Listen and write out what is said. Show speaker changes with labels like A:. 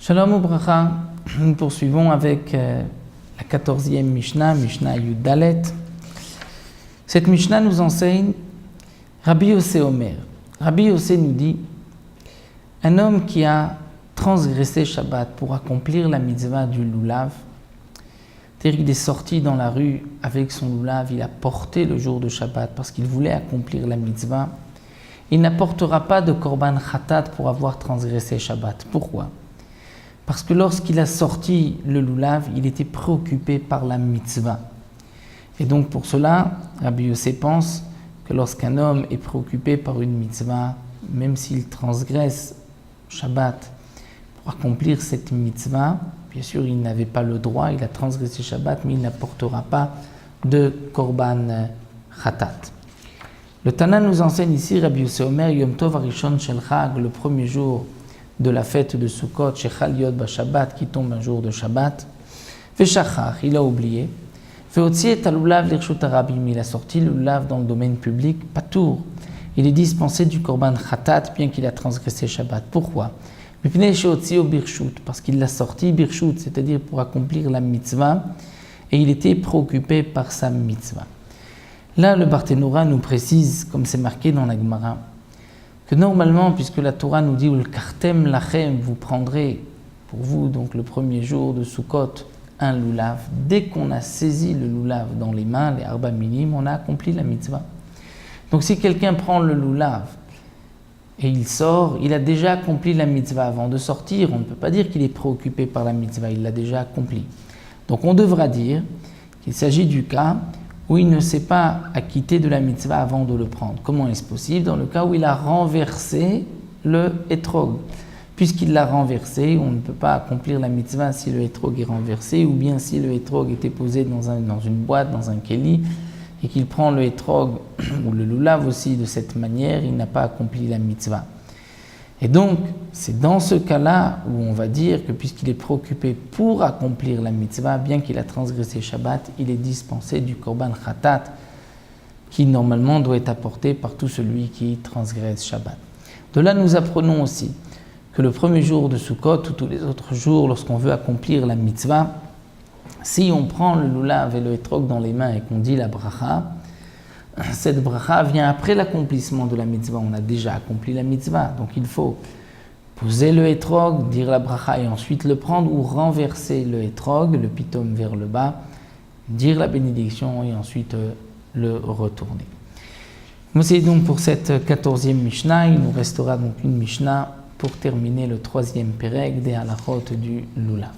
A: Shalom Ubracha, nous poursuivons avec la 14e Mishnah, Mishnah Yud Dalet. Cette Mishnah nous enseigne Rabbi Yossé Omer. Rabbi Yossé nous dit un homme qui a transgressé Shabbat pour accomplir la mitzvah du lulav, c'est-à-dire qu'il est sorti dans la rue avec son lulav, il a porté le jour de Shabbat parce qu'il voulait accomplir la mitzvah, il n'apportera pas de korban khatat pour avoir transgressé Shabbat. Pourquoi ? Parce que lorsqu'il a sorti le lulav, il était préoccupé par la mitzvah. Et donc pour cela, Rabbi Yossé pense que lorsqu'un homme est préoccupé par une mitzvah, même s'il transgresse Shabbat pour accomplir cette mitzvah, bien sûr il n'avait pas le droit, il a transgressé Shabbat, mais il n'apportera pas de korban khatat. Le Tana nous enseigne ici, Rabbi Yossé Omer, Yom Tov Arishon Shel Chag, le premier jour de la fête de Sukkot, Shechal Yod Shabbat, qui tombe un jour de Shabbat. Veshachar, il a oublié. Veotzi et alulav l'irshut harabim, il a sorti le lulav dans le domaine public, patour. Il est dispensé du korban khatat, bien qu'il a transgressé Shabbat. Pourquoi ? Parce qu'il l'a sorti birshut, c'est-à-dire pour accomplir la mitzvah, et il était préoccupé par sa mitzvah. Là, le Barthénora nous précise, comme c'est marqué dans la Gemara, que normalement, puisque la Torah nous dit « Ulkartem lachem » vous prendrez pour vous, donc le premier jour de Sukkot, un lulav. Dès qu'on a saisi le lulav dans les mains, les arba minim, on a accompli la mitzvah. Donc si quelqu'un prend le lulav et il sort, il a déjà accompli la mitzvah. Avant de sortir, on ne peut pas dire qu'il est préoccupé par la mitzvah, il l'a déjà accompli. Donc on devra dire qu'il s'agit du cas où il ne s'est pas acquitté de la mitzvah avant de le prendre. Comment est-ce possible ? Dans le cas où il a renversé le hétrog. Puisqu'il l'a renversé, on ne peut pas accomplir la mitzvah si le hétrog est renversé, ou bien si le hétrog était posé dans une boîte, dans un keli, et qu'il prend le hétrog, ou le lulav aussi de cette manière, il n'a pas accompli la mitzvah. Et donc, c'est dans ce cas-là où on va dire que puisqu'il est préoccupé pour accomplir la mitzvah, bien qu'il a transgressé Shabbat, il est dispensé du korban khatat qui normalement doit être apporté par tout celui qui transgresse Shabbat. De là, nous apprenons aussi que le premier jour de Sukkot ou tous les autres jours, lorsqu'on veut accomplir la mitzvah, si on prend le lulav et le hétrog dans les mains et qu'on dit la bracha, cette bracha vient après l'accomplissement de la mitzvah. On a déjà accompli la mitzvah, donc il faut poser le hétrog, dire la bracha et ensuite le prendre, ou renverser le hétrog, le pitom vers le bas, dire la bénédiction et ensuite le retourner. C'est donc pour cette 14e Mishnah. Il nous restera donc une Mishnah pour terminer le 3e Perek des halachot du lulav.